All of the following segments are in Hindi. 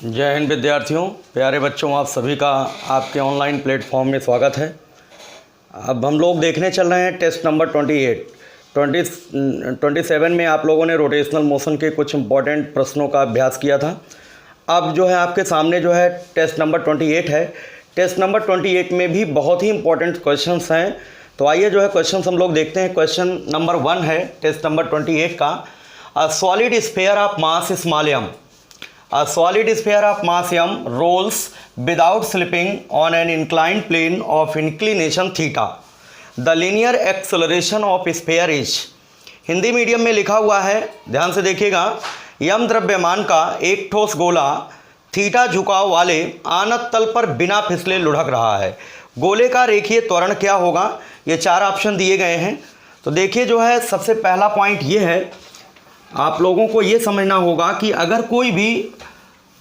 जय हिंद विद्यार्थियों, प्यारे बच्चों, आप सभी का आपके ऑनलाइन प्लेटफॉर्म में स्वागत है। अब हम लोग देखने चल रहे हैं टेस्ट नंबर 27 में आप लोगों ने रोटेशनल मोशन के कुछ इंपॉर्टेंट प्रश्नों का अभ्यास किया था। अब जो है आपके सामने जो है टेस्ट नंबर 28 है। टेस्ट नंबर 28 में भी बहुत ही इंपॉर्टेंट क्वेश्चंस हैं। तो आइए जो है क्वेश्चंस हम लोग देखते हैं। क्वेश्चन नंबर 1 है टेस्ट नंबर 28 का। A solid sphere of mass small m, a solid sphere of mass m rolls without slipping on an inclined plane of inclination theta. The linear acceleration of sphere is। Hindi medium में लिखा हुआ है, ध्यान से देखिएगा। यम द्रव्यमान का एक ठोस गोला थीटा झुकाव वाले आनत तल पर बिना फिसले लुढ़क रहा है। गोले का रेखीय त्वरण क्या होगा? ये 4 ऑप्शन दिए गए हैं। तो देखिए जो है सबसे पहला पॉइंट ये है, आप लोगों को ये समझना होगा कि अगर कोई भी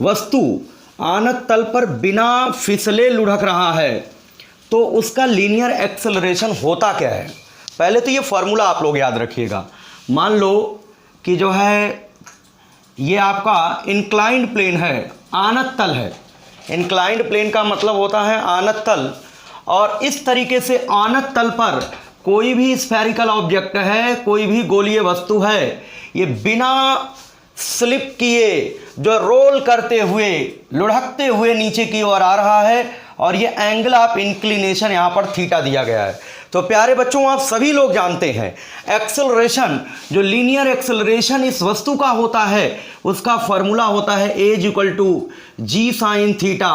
वस्तु आनत तल पर बिना फिसले लुढ़क रहा है तो उसका लीनियर एक्सेलरेशन होता क्या है। पहले तो ये फार्मूला आप लोग याद रखिएगा। मान लो कि जो है ये आपका इंक्लाइंड प्लेन है, आनत तल है। इंक्लाइंड प्लेन का मतलब होता है आनत तल, और इस तरीके से आनत तल पर कोई भी स्फेरिकल ऑब्जेक्ट है, कोई भी गोलीय वस्तु है, ये बिना स्लिप किए जो रोल करते हुए लुढ़कते हुए नीचे की ओर आ रहा है, और ये एंगल ऑफ इंक्लिनेशन यहाँ पर थीटा दिया गया है। तो प्यारे बच्चों, आप सभी लोग जानते हैं एक्सेलरेशन, जो लीनियर एक्सेलरेशन इस वस्तु का होता है उसका फॉर्मूला होता है as equal to G sine theta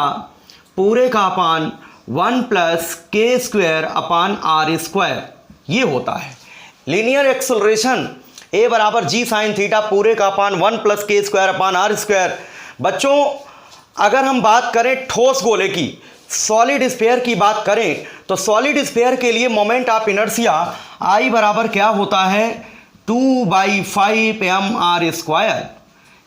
पूरे का upon 1 plus K square upon R square. ये होता है लीनियर एक्सेलरेशन, ए बराबर जी साइन थीटा पूरे का upon 1 plus K square upon R square. बच्चों, अगर हम बात करें ठोस गोले की, सॉलिड स्फीयर की बात करें, तो सॉलिड स्फीयर के लिए मोमेंट ऑफ इनर्शिया आई बराबर क्या होता है? 2/5 mr स्क्वायर।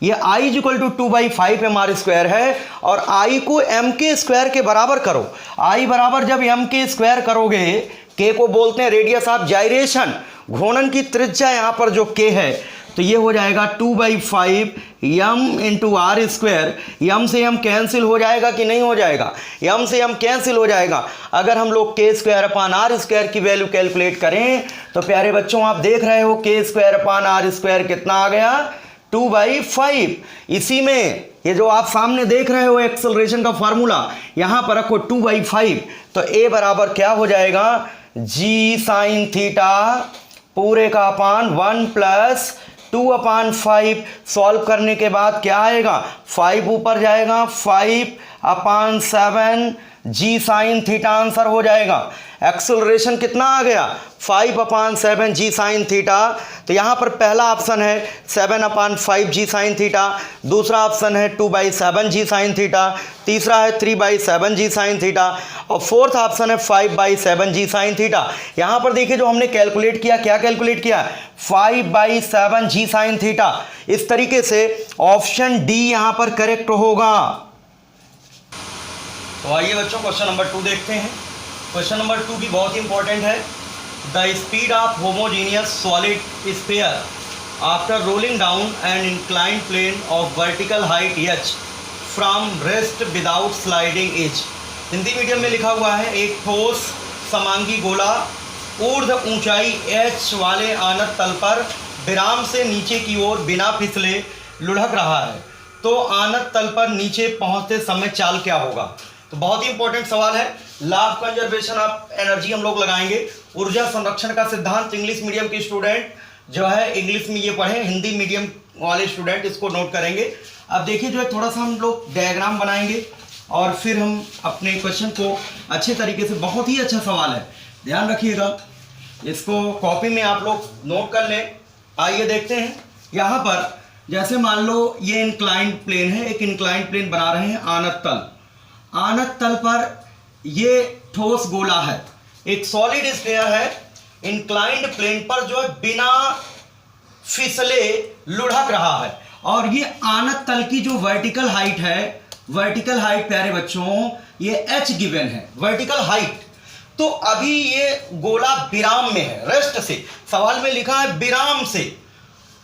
ये I equal to 2/5 mr square है, और आई को m के स्क्वायर के बराबर करो। आई बराबर जब m के स्क्वायर करोगे, के को बोलते हैं रेडियस ऑफ जाइरेशन, घूर्णन की त्रिज्या यहाँ पर जो k है, तो ये हो जाएगा 2/5 m इंटू आर स्क्वायर। यम से यम कैंसिल हो जाएगा कि नहीं हो जाएगा? यम से यम कैंसिल हो जाएगा। अगर हम लोग के स्क्वायर अपान आर स्क्वायर की वैल्यू कैलकुलेट करें तो प्यारे बच्चों आप देख रहे हो के स्क्वायर अपान आर स्क्वायर कितना आ गया? 2/5। इसी में ये जो आप सामने देख रहे हो एक्सेलरेशन का फार्मूला, यहाँ पर रखो 2/5, तो ए बराबर क्या हो जाएगा? जी साइन थीटा पूरे का अपान 1 प्लस 2/5। सॉल्व करने के बाद क्या आएगा? 5 ऊपर जाएगा, 5/7 जी साइन थीटा आंसर हो जाएगा। एक्सेलरेशन कितना आ गया? 5/7 जी साइन थीटा। तो यहाँ पर पहला ऑप्शन है 7/5 जी साइन थीटा, दूसरा ऑप्शन है 2/7 जी साइन थीटा, तीसरा है 3/7 जी साइन थीटा, और फोर्थ ऑप्शन है 5/7 जी साइन थीटा। यहाँ पर देखिए जो हमने कैलकुलेट किया, क्या कैलकुलेट किया? 5/7 जी साइन थीटा। इस तरीके से ऑप्शन डी यहाँ पर करेक्ट होगा। तो आइए बच्चों क्वेश्चन नंबर 2 देखते हैं। क्वेश्चन नंबर 2 भी बहुत ही इंपॉर्टेंट है। The speed of homogeneous solid sphere after rolling down an inclined plane of vertical height h from rest without sliding is. Hindi medium में लिखा हुआ है, एक ठोस समांगी गोला ऊर्ध्व ऊंचाई h वाले आनत तल पर विराम से नीचे की ओर बिना फिसले लुढ़क रहा है, तो आनत तल पर नीचे पहुंचते समय चाल क्या होगा? तो बहुत ही इंपॉर्टेंट सवाल है। Law of conservation of energy हम लोग लगाएंगे। ऊर्जा संरक्षण का सिद्धांत इंग्लिश मीडियम के स्टूडेंट जो है इंग्लिश में ये पढ़े, हिंदी मीडियम वाले स्टूडेंट इसको नोट करेंगे। अब देखिए जो है थोड़ा सा हम लोग डायग्राम बनाएंगे और फिर हम अपने क्वेश्चन को अच्छे तरीके से, बहुत ही अच्छा सवाल है, ध्यान रखिएगा, इसको कॉपी में आप लोग नोट कर लें। आइए देखते हैं। यहाँ पर जैसे मान लो ये इंक्लाइंड प्लेन है, एक इंक्लाइंड प्लेन बना रहे हैं आनत तल। आनत तल पर ये ठोस गोला है, एक सॉलिड स्फीयर है, इंक्लाइंड प्लेन पर जो है बिना फिसले लुढ़क रहा है, और ये आनत तल की जो वर्टिकल हाइट है, वर्टिकल हाइट प्यारे बच्चों ये h गिवन है, वर्टिकल हाइट। तो अभी ये गोला विराम में है, रेस्ट से, सवाल में लिखा है विराम से,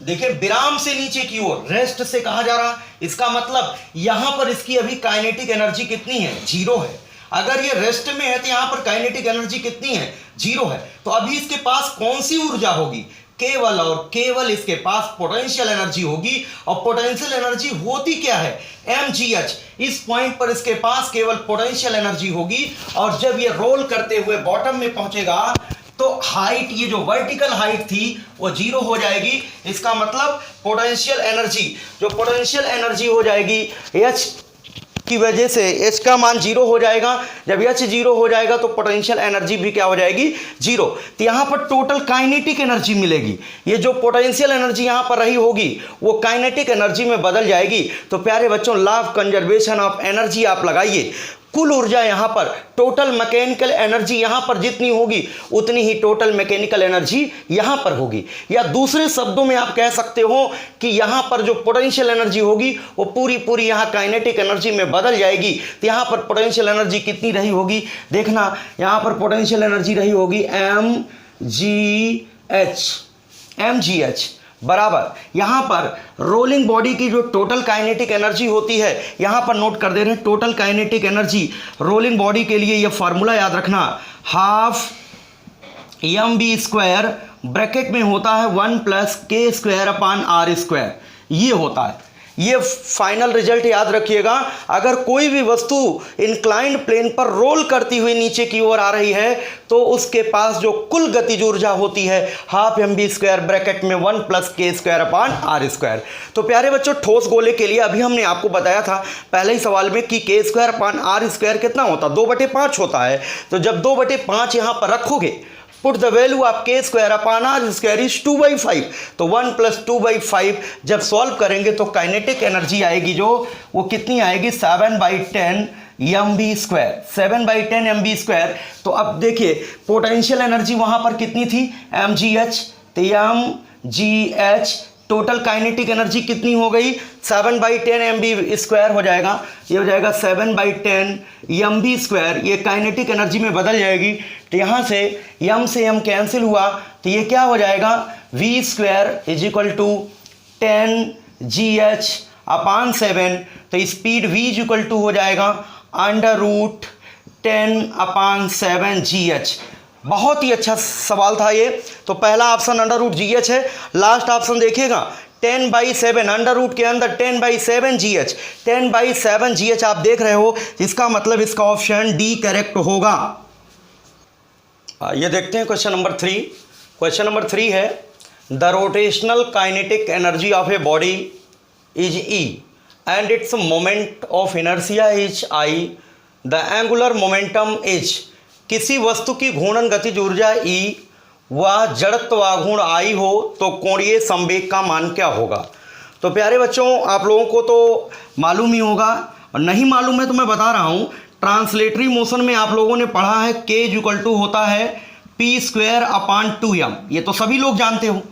देखिए विराम से नीचे की ओर रेस्ट से कहा जा रहा, इसका मतलब यहां पर इसकी अभी काइनेटिक एनर्जी कितनी है, 0 है। अगर ये रेस्ट में है तो यहां पर काइनेटिक एनर्जी कितनी है, 0 है। तो अभी इसके पास कौन सी ऊर्जा होगी, केवल और केवल इसके पास पोटेंशियल एनर्जी होगी। और पोटेंशियल एनर्जी होती क्या है, mgh। इस पॉइंट पर इसके पास केवल पोटेंशियल एनर्जी होगी। और जब ये रोल करते हुए बॉटम में पहुंचेगा तो हाइट, ये जो वर्टिकल हाइट थी वो 0 हो जाएगी। इसका मतलब पोटेंशियल एनर्जी, जो पोटेंशियल एनर्जी हो जाएगी h की वजह से h का मान 0 हो जाएगा। जब h 0 हो जाएगा तो पोटेंशियल एनर्जी भी क्या हो जाएगी, 0। तो यहाँ पर टोटल काइनेटिक एनर्जी मिलेगी। ये जो पोटेंशियल एनर्जी यहाँ पर रही होगी वो काइनेटिक एनर्जी में बदल जाएगी। तो प्यारे बच्चों, law of conservation of energy आप लगाइए। कुल ऊर्जा यहाँ पर, टोटल मैकेनिकल एनर्जी यहाँ पर जितनी होगी उतनी ही टोटल मैकेनिकल एनर्जी यहाँ पर होगी। या दूसरे शब्दों में आप कह सकते हो कि यहाँ पर जो पोटेंशियल एनर्जी होगी वो पूरी यहाँ काइनेटिक एनर्जी में बदल जाएगी। तो यहाँ पर पोटेंशियल एनर्जी कितनी रही होगी, देखना, यहाँ पर पोटेंशियल एनर्जी रही होगी mgh बराबर, यहाँ पर रोलिंग बॉडी की जो टोटल काइनेटिक एनर्जी होती है, यहाँ पर नोट कर दे रहे हैं total kinetic energy rolling body के लिए। ये फार्मूला याद रखना, हाफ mv² ब्रैकेट में होता है 1 + k² r², ये होता है। ये फाइनल रिजल्ट याद रखिएगा। अगर कोई भी वस्तु इंक्लाइंड प्लेन पर रोल करती हुई नीचे की ओर आ रही है तो उसके पास जो कुल गतिज ऊर्जा होती है हाफ mv² ब्रैकेट में 1 + k² r²। तो प्यारे बच्चों, ठोस गोले के लिए अभी हमने आपको बताया था पहले ही सवाल में कि k² r² कितना होता है, 2/5 होता है। तो जब 2/5 यहाँ पर रखोगे, put the value of k² r² is 2/5, तो 1 + 2/5 जब सॉल्व करेंगे तो काइनेटिक एनर्जी आएगी जो वो कितनी आएगी, 7/10 mv², 7/10 mv²। तो अब देखिए पोटेंशियल एनर्जी वहां पर कितनी थी, mgh, तो mgh टोटल काइनेटिक एनर्जी कितनी हो गई, 7/10 mv² हो जाएगा। ये हो जाएगा 7/10 mv², ये काइनेटिक एनर्जी में बदल जाएगी। तो यहाँ से m से m कैंसिल हुआ तो ये क्या हो जाएगा, v² = 10gh/7। तो स्पीड v = हो जाएगा √10/7gh। बहुत ही अच्छा सवाल था ये। तो पहला ऑप्शन √gh है। लास्ट ऑप्शन देखिएगा 10/7, अंडर रूट के अंदर 10/7gh, 10/7gh आप देख रहे हो, इसका मतलब इसका ऑप्शन डी करेक्ट होगा। ये देखते हैं क्वेश्चन नंबर 3। क्वेश्चन नंबर 3 है, the rotational kinetic energy of a body is E and its moment of inertia is I, the angular momentum is. किसी वस्तु की घूर्णन गतिज ऊर्जा E व जड़त्वाघूर्ण I हो तो कोणीय संवेग का मान क्या होगा। तो प्यारे बच्चों, आप लोगों को तो मालूम ही होगा, और नहीं मालूम है तो मैं बता रहा हूँ। ट्रांसलेटरी मोशन में आप लोगों ने पढ़ा है k = होता है p²/2m, ये तो सभी लोग जानते हो,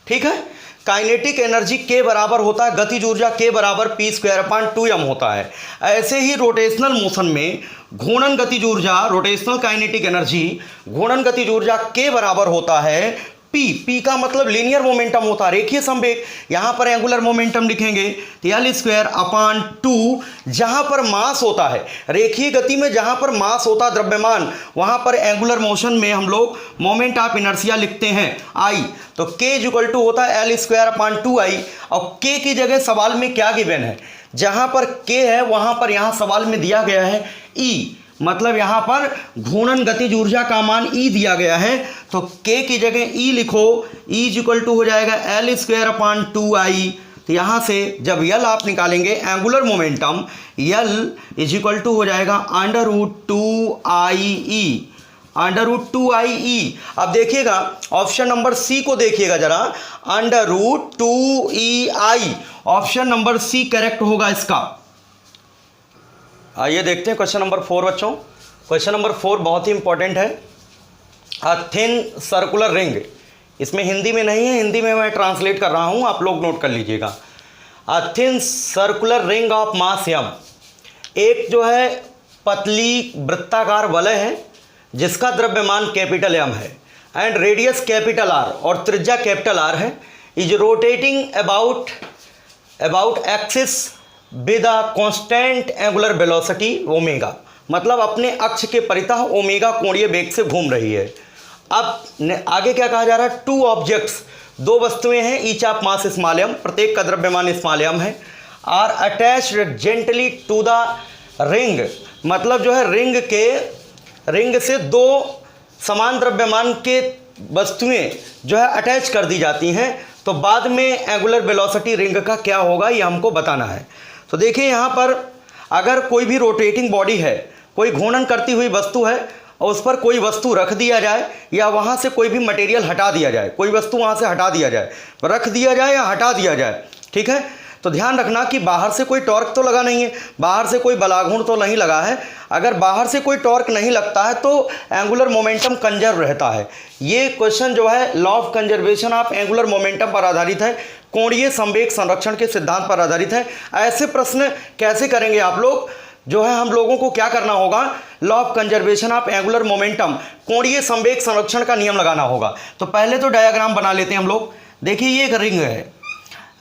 ठीक है। काइनेटिक एनर्जी k बराबर होता है, गतिज ऊर्जा k = p²/2m होता है। ऐसे ही रोटेशनल मोशन में घूर्णन गतिज ऊर्जा, रोटेशनल काइनेटिक एनर्जी, घूर्णन गतिज ऊर्जा k बराबर होता है p का मतलब लीनियर मोमेंटम होता है, रेखीय संवेग। यहाँ पर एंगुलर मोमेंटम लिखेंगे तो L²/2, जहाँ पर मास होता है, रेखीय गति में जहाँ पर मास होता है द्रव्यमान, वहाँ पर एंगुलर मोशन में हम लोग मोमेंट ऑफ इनर्शिया लिखते हैं I। तो k = होता है L²/2I। और k की जगह सवाल में क्या गिवन है, जहाँ पर k है वहाँ पर यहाँ सवाल में दिया गया है E, मतलब यहाँ पर घूर्णन गतिज ऊर्जा का मान E दिया गया है। तो k की जगह E लिखो, E = हो जाएगा L²/2I। तो यहाँ से जब L आप निकालेंगे, एंगुलर मोमेंटम L = हो जाएगा √2IE। अब देखिएगा ऑप्शन नंबर C को देखिएगा जरा, √2EI, option number C correct होगा इसका। आइए देखते हैं क्वेश्चन नंबर 4 बच्चों। क्वेश्चन नंबर 4 बहुत ही इंपॉर्टेंट है। अ थिन सर्कुलर रिंग, इसमें हिंदी में नहीं है, हिंदी में मैं ट्रांसलेट कर रहा हूँ, आप लोग नोट कर लीजिएगा। A thin circular ring of mass m, एक जो है पतली वृत्ताकार वलय है जिसका द्रव्यमान कैपिटल M है एंड रेडियस कैपिटल R और त्रिज्या कैपिटल R है, is rotating about axis with a constant angular velocity omega, मतलब अपने अक्ष के परितः ओमेगा कोणीय वेग से घूम रही है। अब आगे क्या कहा जा रहा है, टू ऑब्जेक्ट्स, दो वस्तुएं हैं, each of mass small m, प्रत्येक का द्रव्यमान स्मॉल m है, are attached gently to the ring, मतलब जो है रिंग से दो समान द्रव्यमान के वस्तुएं जो है अटैच कर दी जाती हैं, तो बाद में एंगुलर वेलोसिटी रिंग का क्या होगा ये हमको बताना है। तो देखिए यहाँ पर अगर कोई भी रोटेटिंग बॉडी है, कोई घूर्णन करती हुई वस्तु है और उस पर कोई वस्तु रख दिया जाए या वहाँ से कोई भी मटेरियल हटा दिया जाए, कोई वस्तु वहाँ से हटा दिया जाए, रख दिया जाए या हटा दिया जाए, ठीक है, तो ध्यान रखना कि बाहर से कोई टॉर्क तो लगा नहीं है, बाहर से कोई बलाघूर्ण तो नहीं लगा है। अगर बाहर से कोई टॉर्क नहीं लगता है तो एंगुलर मोमेंटम कंजर्व रहता है। ये क्वेश्चन जो है law of conservation of angular momentum पर आधारित है, कोणीय संवेग संरक्षण के सिद्धांत पर आधारित है। ऐसे प्रश्न कैसे करेंगे आप लोग, जो है हम लोगों को क्या करना होगा, law of conservation of angular momentum, कोणीय संवेग संरक्षण का नियम लगाना होगा। तो पहले तो डायग्राम बना लेते हैं हम लोग। देखिए ये एक रिंग है,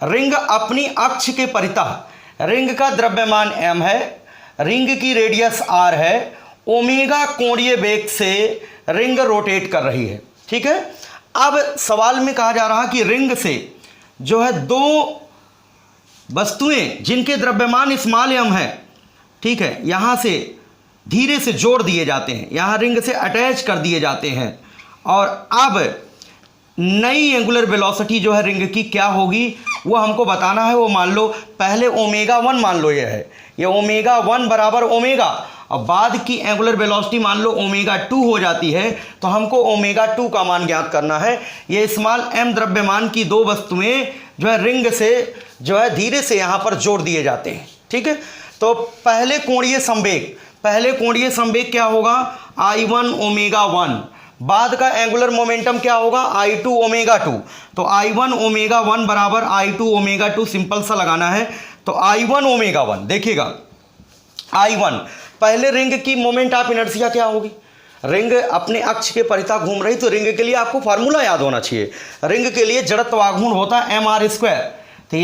रिंग अपनी अक्ष के परितः, रिंग का द्रव्यमान m है, रिंग की रेडियस r है, ओमेगा कोणीय वेग से रिंग रोटेट कर रही है, ठीक है। अब सवाल में कहा जा रहा कि रिंग से जो है दो वस्तुएं जिनके द्रव्यमान स्मॉल m है, ठीक है, यहाँ से धीरे से जोड़ दिए जाते हैं, यहाँ रिंग से अटैच कर दिए जाते हैं, और अब नई एंगुलर वेलोसिटी जो है रिंग की क्या होगी वो हमको बताना है। वो मान लो पहले ओमेगा 1 मान लो, ये ओमेगा 1 बराबर ओमेगा, और बाद की एंगुलर वेलोसिटी मान लो ओमेगा 2 हो जाती है, तो हमको ओमेगा 2 का मान ज्ञात करना है। ये स्मॉल m द्रव्यमान की दो वस्तुएं जो है रिंग से जो है धीरे से यहाँ पर जोड़ दिए जाते हैं, ठीक है। तो पहले कोणीय संवेग क्या होगा, I1 ओमेगा 1, बाद का एंगुलर मोमेंटम क्या होगा, I2 ओमेगा 2। तो I1 ओमेगा 1 बराबर I2 ओमेगा 2, सिंपल सा लगाना है। तो I1 ओमेगा 1, देखिएगा I1, पहले रिंग की मोमेंट ऑफ इनर्शिया क्या होगी, रिंग अपने अक्ष के परितः घूम रही, तो रिंग के लिए आपको फार्मूला याद होना चाहिए। रिंग के लिए जड़त्व आघूर्ण होता है mr², तो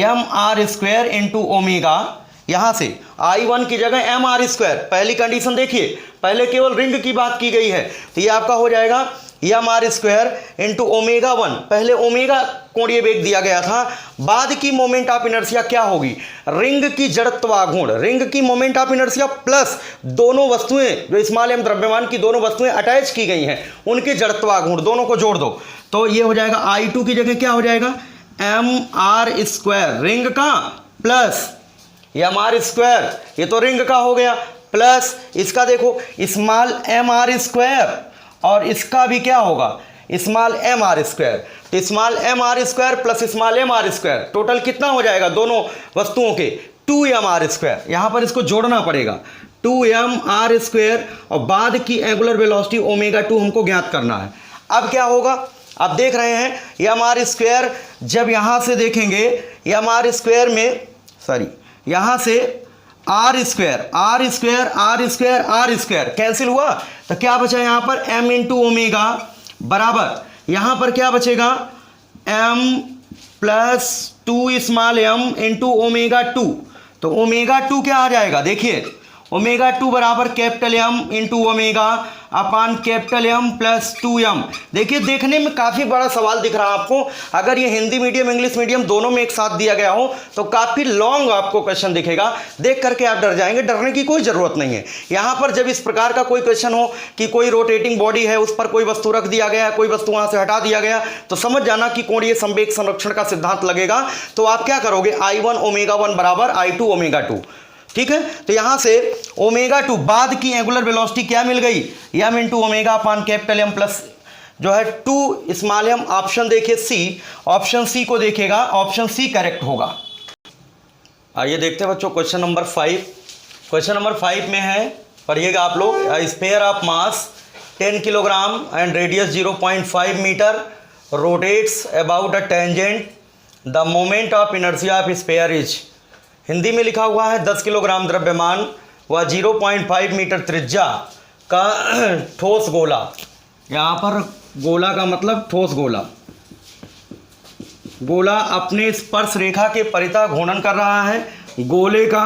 mr² इंटू ओमेगा, यहाँ से I1 की जगह mr², पहली कंडीशन देखिए, पहले केवल रिंग की बात की गई है, तो ये आपका हो जाएगा mr² इंटू ओमेगा 1, पहले ओमेगा कोणीय वेग दिया गया था, बाद की मोमेंट ऑफ इनर्शिया क्या होगी, रिंग की जड़त्व आघूर्ण, रिंग की मोमेंट ऑफ इनर्शिया प्लस दोनों वस्तुएं जो स्मॉल m द्रव्यमान की दोनों वस्तुएं अटैच की गई हैं उनके जड़त्व आघूर्ण, दोनों को जोड़ दो, तो ये हो जाएगा I2 की जगह क्या हो जाएगा mr², रिंग का प्लस mr², ये तो रिंग का हो गया, प्लस इसका देखो स्मॉल mr² और इसका भी क्या होगा स्मॉल mr², तो small mr² plus small mr², total कितना हो जाएगा दोनों वस्तुओं के 2mr², यहाँ पर इसको जोड़ना पड़ेगा 2mr², और बाद की एंगुलर वेलोसिटी ओमेगा 2 हमको ज्ञात करना है। अब क्या होगा, अब देख रहे हैं mr², जब यहाँ से देखेंगे mr² में यहाँ से r² कैंसिल हुआ, तो क्या बचा यहाँ पर m इंटू ओमेगा बराबर, यहाँ पर क्या बचेगा m plus 2 small m into omega 2, तो ओमेगा 2 क्या आ जाएगा, देखिए ओमेगा 2 बराबर कैपिटल M इंटू ओमेगा अपान कैपिटल M प्लस 2m। देखिए देखने में काफ़ी बड़ा सवाल दिख रहा है आपको, अगर ये हिंदी मीडियम इंग्लिश मीडियम दोनों में एक साथ दिया गया हो तो काफ़ी लॉन्ग आपको क्वेश्चन दिखेगा, देख करके आप डर जाएंगे, डरने की कोई ज़रूरत नहीं है। यहाँ पर जब इस प्रकार का कोई क्वेश्चन हो कि कोई रोटेटिंग बॉडी है, उस पर कोई वस्तु रख दिया गया, कोई वस्तु वहाँ से हटा दिया गया, तो समझ जाना कि कोणीय संवेग संरक्षण का सिद्धांत लगेगा। तो आप क्या करोगे, I1 ओमेगा 1 बराबर I2 ओमेगा 2, ठीक है। तो यहां से ओमेगा 2 बाद की एंगुलर वेलोसिटी क्या मिल गई, m इंटू ओमेगा अपान कैपिटल M प्लस जो है 2 स्मॉल m। ऑप्शन देखिए सी, ऑप्शन सी को देखिएगा, ऑप्शन सी करेक्ट होगा। आइए देखते हैं बच्चों क्वेश्चन नंबर 5। क्वेश्चन नंबर 5 में है, पढ़िएगा आप लोग, sphere of mass 10 kilogram and radius 0.5 metre rotates about a tangent, the moment of inertia of sphere is, Hindi में लिखा हुआ है 10 किलोग्राम द्रव्यमान व 0.5 मीटर त्रिज्या का ठोस गोला, यहाँ पर गोला का मतलब ठोस गोला, गोला अपने स्पर्श रेखा के परितः घूर्णन कर रहा है, गोले का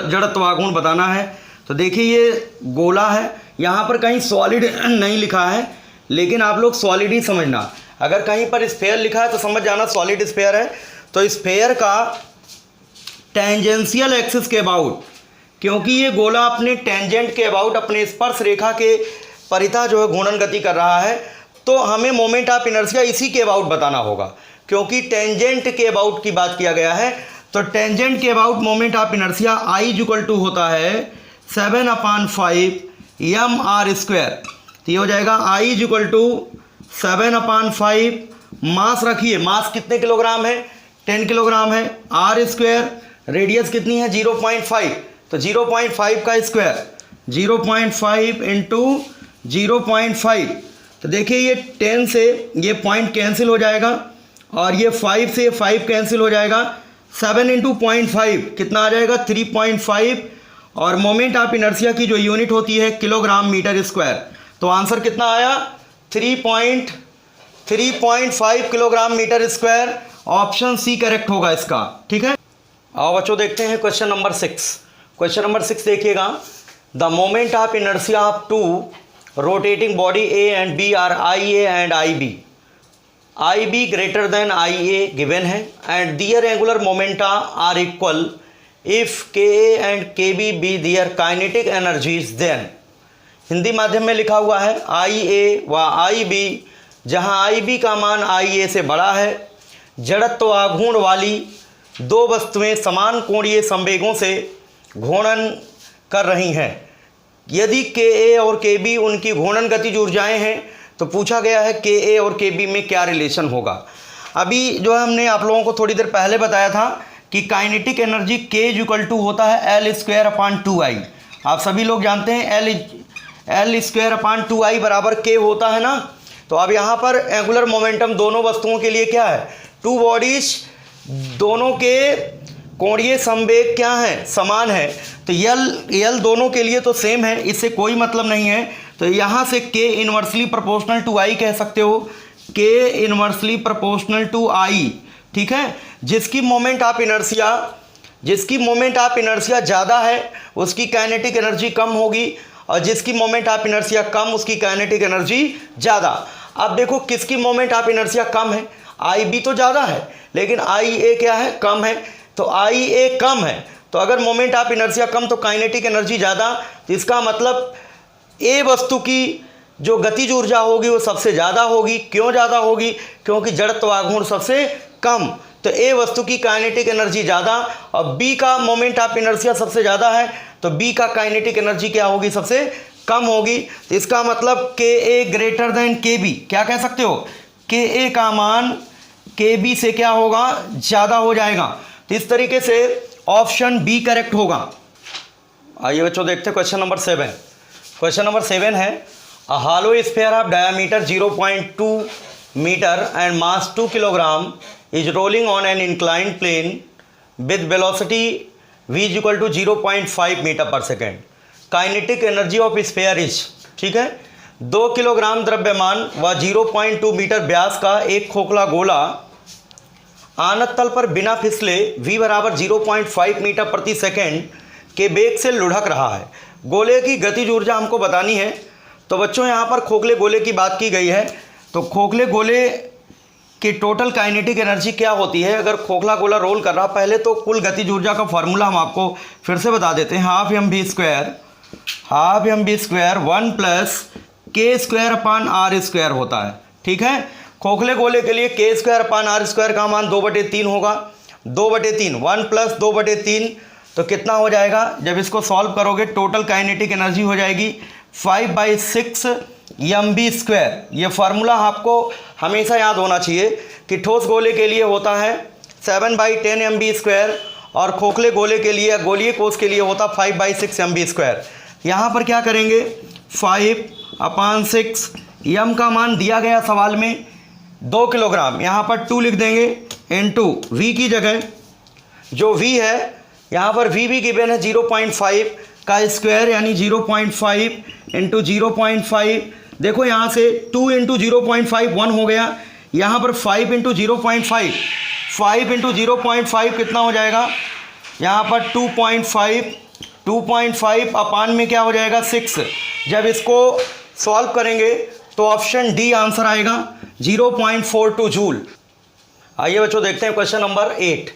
जड़त्वाघूर्ण बताना है। तो देखिए ये गोला है, यहाँ पर कहीं सॉलिड नहीं लिखा है, लेकिन आप लोग सॉलिड ही समझना। अगर कहीं पर स्फेयर लिखा है तो समझ जाना सॉलिड स्फेयर है। तो स्फेयर का टेंजेंशियल एक्सिस के अबाउट, क्योंकि ये गोला अपने टेंजेंट के अबाउट अपने स्पर्श रेखा के परितः जो है घूर्णन गति कर रहा है, तो हमें मोमेंट ऑफ इनर्शिया इसी के अबाउट बताना होगा, क्योंकि टेंजेंट के अबाउट की बात किया गया है। तो टेंजेंट के about moment of inertia I equal to होता है 7/5 mr²। तो ये हो जाएगा I इक्वल टू 7/5, मास रखिए, मास कितने किलोग्राम है, 10 किलोग्राम है, r², रेडियस कितनी है 0.5, तो 0.5 का स्क्वायर 0.5 इंटू 0.5। तो देखिए ये 10 से ये पॉइंट कैंसिल हो जाएगा और ये 5 से 5 कैंसिल हो जाएगा। 7 इंटू 0.5 कितना आ जाएगा 3.5, और मोमेंट ऑफ इनर्शिया की जो यूनिट होती है किलोग्राम मीटर स्क्वायर। तो आंसर कितना आया 3.5 kilogram metre square. Option C correct होगा इसका। ठीक है, आओ बच्चों देखते हैं क्वेश्चन नंबर 6। क्वेश्चन नंबर 6 देखिएगा, the moment of inertia of two rotating body A and B are IA and IB greater than IA given है and their angular momenta are equal if KA and KB be their kinetic energies then. Hindi माध्यम में लिखा हुआ है IA व IB, जहां IB का मान IA से बड़ा है, जड़त्वाघूर्ण वाली दो वस्तुएं समान कोणीय संवेगों से घूर्णन कर रही हैं। यदि KA और KB उनकी घूर्णन गतिज ऊर्जाएं हैं तो पूछा गया है KA और KB में क्या रिलेशन होगा। अभी जो है हमने आप लोगों को थोड़ी देर पहले बताया था कि kinetic energy K equal to होता है L²/2I। आप सभी लोग जानते हैं L²/2I बराबर K होता है ना। तो अब यहाँ पर एंगुलर मोमेंटम दोनों वस्तुओं के लिए क्या है, टू बॉडीज दोनों के कोणीय संवेग क्या है, समान है। तो L दोनों के लिए तो सेम है, इससे कोई मतलब नहीं है। तो यहाँ से K inversely proportional to I कह सकते हो, K inversely proportional to I। ठीक है, जिसकी मोमेंट ऑफ इनर्शिया ज़्यादा है उसकी काइनेटिक एनर्जी कम होगी, और जिसकी मोमेंट ऑफ इनर्शिया कम उसकी काइनेटिक एनर्जी ज़्यादा। अब देखो किसकी मोमेंट ऑफ इनर्शिया कम है, IB तो ज़्यादा है लेकिन IA क्या है, कम है। तो IA कम है, तो अगर मोमेंट ऑफ इनर्शिया कम तो काइनेटिक एनर्जी ज़्यादा, तो इसका मतलब A वस्तु की जो गतिज ऊर्जा होगी वो सबसे ज़्यादा होगी। क्यों ज़्यादा होगी, क्योंकि जड़त्वाघूर्ण सबसे कम। तो A वस्तु की काइनेटिक एनर्जी ज़्यादा और B का मोमेंट ऑफ इनर्शिया सबसे ज़्यादा है, तो B का काइनेटिक एनर्जी क्या होगी, सबसे कम होगी। तो इसका मतलब KA ग्रेटर देन KB, क्या कह सकते हो, KA का मान KB से क्या होगा, ज़्यादा हो जाएगा। तो इस तरीके से ऑप्शन B करेक्ट होगा। आइए बच्चों देखते हैं क्वेश्चन नंबर 7। क्वेश्चन नंबर 7 है, a hollow sphere of diameter 0.2 metre and mass 2 kilogram is rolling on an inclined plane with velocity v equal to 0.5 metre per second. Kinetic energy of sphere is, ठीक है, 2 किलोग्राम द्रव्यमान व 0.2 मीटर व्यास का एक खोखला गोला आनत तल पर बिना फिसले v बराबर 0.5 मीटर प्रति सेकेंड के वेग से लुढ़क रहा है। गोले की गतिज ऊर्जा हमको बतानी है। तो बच्चों यहाँ पर खोखले गोले की बात की गई है, तो खोखले गोले की टोटल काइनेटिक एनर्जी क्या होती है। अगर खोखला गोला रोल कर रहा, पहले तो कुल गतिज ऊर्जा का फॉर्मूला हम आपको फिर से बता देते हैं, half M V square 1 plus K²/R² होता है। ठीक है, खोखले गोले के लिए K²/R² का मान 2/3 होगा, 2/3 1 प्लस 2/3, तो कितना हो जाएगा, जब इसको सॉल्व करोगे टोटल काइनेटिक एनर्जी हो जाएगी 5/6 mv²। ये फार्मूला आपको हमेशा याद होना चाहिए कि ठोस गोले के लिए होता है 7/10 mv² और खोखले गोले के लिए, गोलीय कोष के लिए होता 5/6 mv²। यहाँ पर क्या करेंगे, 5/6 m का मान दिया गया सवाल में 2 किलोग्राम, यहाँ पर 2 लिख देंगे इनटू v की जगह जो v है, यहाँ पर v भी गिवन है 0.5 का स्क्वायर, यानी 0.5 इंटू 0.5। देखो यहाँ से 2 इंटू 0.5 1 हो गया, यहाँ पर 5 इंटू 0.5, 5 इंटू 0.5 कितना हो जाएगा, यहाँ पर 2.5 अपान में क्या हो जाएगा 6। जब इसको सॉल्व करेंगे तो ऑप्शन डी आंसर आएगा 0.42 जूल। आइए बच्चों देखते हैं क्वेश्चन नंबर 8।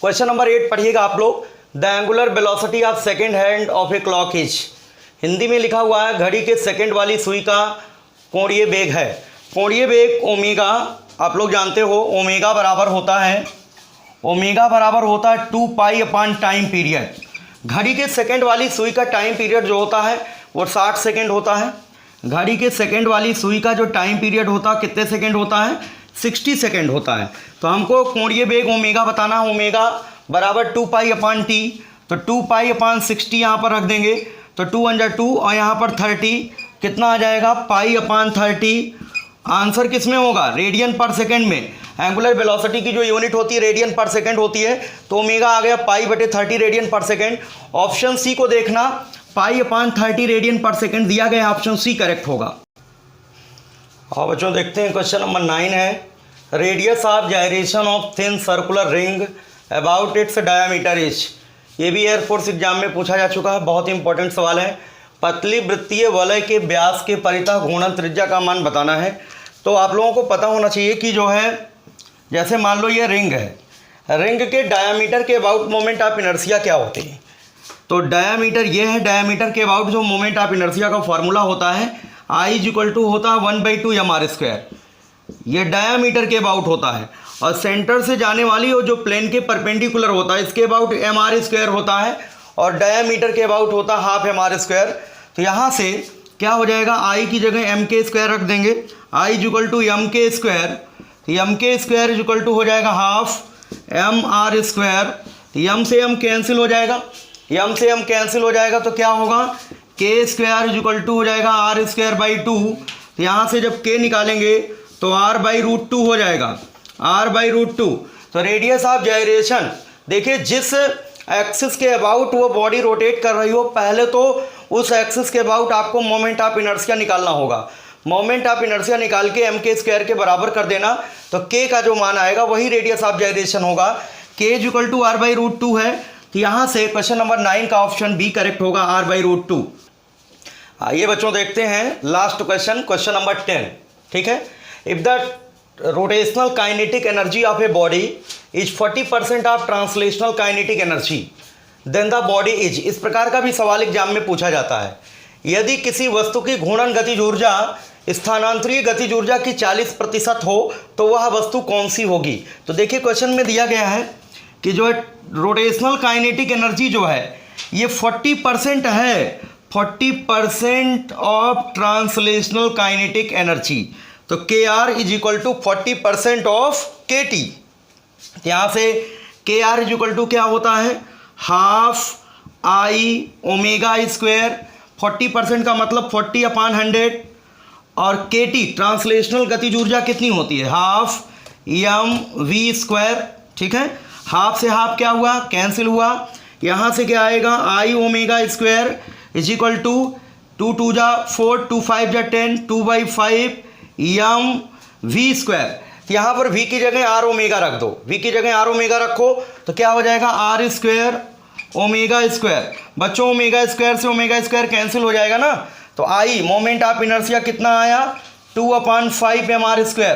क्वेश्चन नंबर 8 पढ़िएगा आप लोग। The angular velocity of second hand of a clock is, Hindi में लिखा हुआ है घड़ी के सेकंड वाली सुई का कोणीय वेग है। कोणीय वेग ओमेगा, आप लोग जानते हो ओमेगा बराबर होता है 2 पाई अपान टाइम पीरियड। घड़ी के सेकंड वाली सुई का टाइम पीरियड जो होता है वो 60 सेकंड होता है। घड़ी के सेकंड वाली सुई का जो टाइम पीरियड होता है कितने सेकंड होता है, 60 सेकंड होता है। तो हमको कोणीय वेग ओमेगा बताना है, ओमेगा बराबर 2 पाई अपान टी, तो 2 पाई अपान 60 यहाँ पर रख देंगे, तो 2 × 2 और यहाँ पर 30 कितना आ जाएगा, पाई अपान 30। आंसर किस में होगा, रेडियन पर सेकंड में। एंगुलर वेलोसिटी की जो यूनिट होती है रेडियन पर सेकंड होती है, तो ओमेगा आ गया पाई बटे 30 रेडियन पर सेकंड। ऑप्शन सी को देखना, पाई अपान 30 रेडियन पर सेकंड दिया गया, ऑप्शन सी करेक्ट होगा। और बच्चों देखते हैं क्वेश्चन नंबर 9 है। Radius of gyration of thin circular ring about it's diameter is, ये भी एयरफोर्स एग्जाम में पूछा जा चुका है, बहुत ही इंपॉर्टेंट सवाल है। पतली वृत्तीय वलय के व्यास के परितः घूर्णन त्रिज्या का मान बताना है। तो आप लोगों को पता होना चाहिए कि जो है, जैसे मान लो ये रिंग है, रिंग के डायामीटर के अबाउट मोमेंट ऑफ इनर्शिया क्या होते हैं। तो डायामीटर ये है, डायामीटर के अबाउट जो मोमेंट ऑफ इनर्शिया का फॉर्मूला होता है I = होता है 1/2 mr²। ये डायामीटर के अबाउट होता है, और सेंटर से जाने वाली और जो प्लेन के परपेंडिकुलर होता है इसके अबाउट mr² होता है, और डायामीटर के अबाउट होता है ½ mr²। तो यहाँ से क्या हो जाएगा, I की जगह mk² रख देंगे, I = mk², mk² हो जाएगा ½ mr²। m से m कैंसिल हो जाएगा, m से m कैंसिल हो जाएगा, तो क्या होगा, k² हो जाएगा r²/2। तो यहाँ से जब k निकालेंगे तो r/√2 हो जाएगा, r/√2। तो रेडियस ऑफ जायरेशन, देखिए जिस एक्सिस के अबाउट वो बॉडी रोटेट कर रही हो, पहले तो उस एक्सिस के अबाउट आपको मोमेंट ऑफ इनर्शिया निकालना होगा। मोमेंट ऑफ इनर्शिया निकाल के mk² के बराबर कर देना, तो k का जो मान आएगा वही रेडियस ऑफ जायरेशन होगा। k = r/√2 है, तो यहाँ से क्वेश्चन नंबर 9 का ऑप्शन बी करेक्ट होगा, r/√2। आइए बच्चों देखते हैं लास्ट क्वेश्चन, क्वेश्चन नंबर 10। ठीक है। If the rotational kinetic energy of a body is 40% of translational kinetic energy then the body is, इस प्रकार का भी सवाल एग्जाम में पूछा जाता है। यदि किसी वस्तु की घूर्णन गतिज ऊर्जा स्थानांतरीय गतिज ऊर्जा की 40% हो तो वह वस्तु कौन सी होगी। तो देखिए क्वेश्चन में दिया गया है कि जो रोटेशनल काइनेटिक एनर्जी जो है ये 40% है, 40% ऑफ ट्रांसलेशनल काइनेटिक एनर्जी। तो KR = 40% ऑफ KT। यहाँ से KR = क्या होता है, ½ I ω²। 40% का मतलब 40/100, और KT ट्रांसलेशनल गतिज ऊर्जा कितनी होती है, ½ mv²। ठीक है, हाफ से हाफ क्या हुआ, कैंसिल हुआ। यहाँ से क्या आएगा, I ω² = 2 2 जा 4, 2 5 जा 10, 2/5 mv²। यहाँ पर v की जगह r ओमेगा रख दो, v की जगह r ओमेगा रखो तो क्या हो जाएगा, r² ω²। बच्चों ω² से ω² कैंसिल हो जाएगा ना, तो I मोमेंट ऑफ इनर्शिया कितना आया, 2/5 mr²।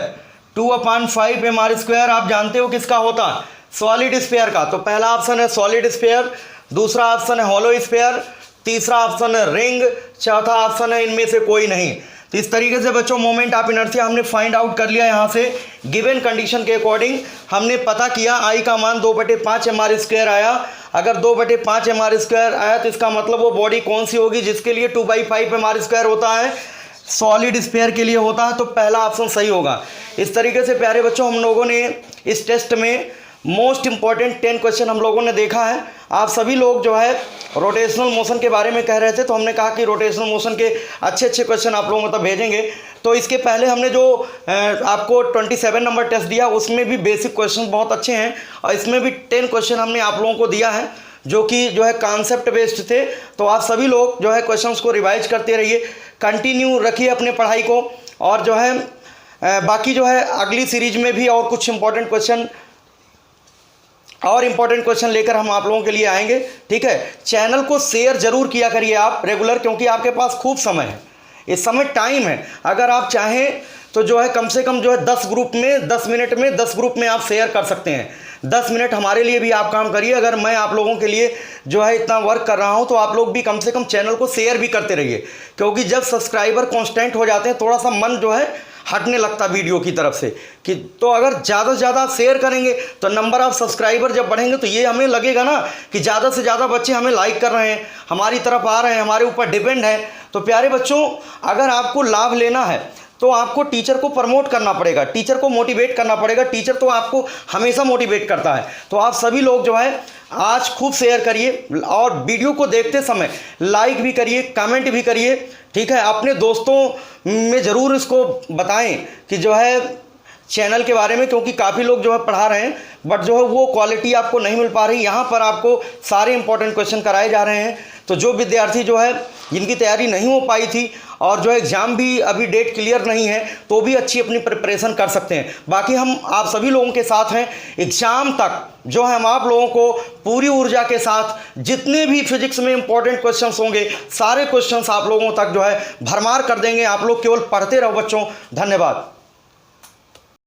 2/5 mr² आप जानते हो किसका होता है, सॉलिड स्फीयर का। तो पहला ऑप्शन है सॉलिड स्फीयर, दूसरा ऑप्शन है हॉलो स्फीयर, तीसरा ऑप्शन है रिंग, चौथा ऑप्शन है इनमें से कोई नहीं। तो इस तरीके से बच्चों मोमेंट ऑफ इनर्शिया हमने फाइंड आउट कर लिया। यहाँ से गिवन कंडीशन के अकॉर्डिंग हमने पता किया I का मान 2/5 mr² आया। अगर 2/5 mr² आया तो इसका मतलब वो बॉडी कौन सी होगी जिसके लिए 2/5 mr² होता है, सॉलिड स्फीयर के लिए होता है। तो पहला ऑप्शन सही होगा। इस तरीके से प्यारे बच्चों हम लोगों ने इस टेस्ट में मोस्ट इंपॉर्टेंट 10 क्वेश्चन हम लोगों ने देखा है। आप सभी लोग जो है रोटेशनल मोशन के बारे में कह रहे थे, तो हमने कहा कि रोटेशनल मोशन के अच्छे अच्छे क्वेश्चन आप लोगों को तब भेजेंगे। तो इसके पहले हमने जो आपको 27 नंबर टेस्ट दिया उसमें भी बेसिक क्वेश्चन बहुत अच्छे हैं, और इसमें भी 10 क्वेश्चन हमने आप लोगों को दिया है जो कि जो है कॉन्सेप्ट बेस्ड थे। तो आप सभी लोग जो है क्वेश्चंस को रिवाइज करते रहिए, कंटिन्यू रखिए अपने पढ़ाई को, और जो है बाकी जो है अगली सीरीज में भी और कुछ इंपॉर्टेंट क्वेश्चन लेकर हम आप लोगों के लिए आएंगे। ठीक है, चैनल को शेयर जरूर किया करिए आप रेगुलर, क्योंकि आपके पास खूब समय है, इस समय टाइम है। अगर आप चाहें तो जो है कम से कम जो है 10 ग्रुप में 10 मिनट में 10 ग्रुप में आप शेयर कर सकते हैं। 10 मिनट हमारे लिए भी आप काम करिए। अगर मैं आप लोगों के लिए जो है इतना वर्क कर रहा हूं तो आप लोग भी कम से कम चैनल को शेयर भी करते रहिए, क्योंकि जब सब्सक्राइबर कांस्टेंट हो जाते हैं थोड़ा सा मन जो है हटने लगता वीडियो की तरफ से कि तो अगर ज़्यादा से ज़्यादा शेयर करेंगे तो नंबर ऑफ सब्सक्राइबर जब बढ़ेंगे तो ये हमें लगेगा ना कि ज़्यादा से ज़्यादा बच्चे हमें लाइक कर रहे हैं, हमारी तरफ आ रहे हैं, हमारे ऊपर डिपेंड है। तो प्यारे बच्चों, अगर आपको लाभ लेना है तो आपको टीचर को प्रमोट करना पड़ेगा, टीचर को मोटिवेट करना पड़ेगा। टीचर तो आपको हमेशा मोटिवेट करता है। तो आप सभी लोग जो है आज खूब शेयर करिए और वीडियो को देखते समय लाइक भी करिए, कमेंट भी करिए। ठीक है, अपने दोस्तों में ज़रूर इसको बताएं कि जो है चैनल के बारे में, क्योंकि काफ़ी लोग जो है पढ़ा रहे हैं बट जो है वो क्वालिटी आपको नहीं मिल पा रही। यहाँ पर आपको सारे इंपॉर्टेंट क्वेश्चन कराए जा रहे हैं। तो जो विद्यार्थी जो है जिनकी तैयारी नहीं हो पाई थी और जो एग्ज़ाम भी अभी डेट क्लियर नहीं है तो भी अच्छी अपनी प्रिपरेशन कर सकते हैं। बाकी हम आप सभी लोगों के साथ हैं एग्ज़ाम तक। जो है हम आप लोगों को पूरी ऊर्जा के साथ जितने भी फिजिक्स में इंपॉर्टेंट क्वेश्चंस होंगे सारे क्वेश्चंस आप लोगों तक जो है भरमार कर देंगे। आप लोग केवल पढ़ते रहो बच्चों। धन्यवाद।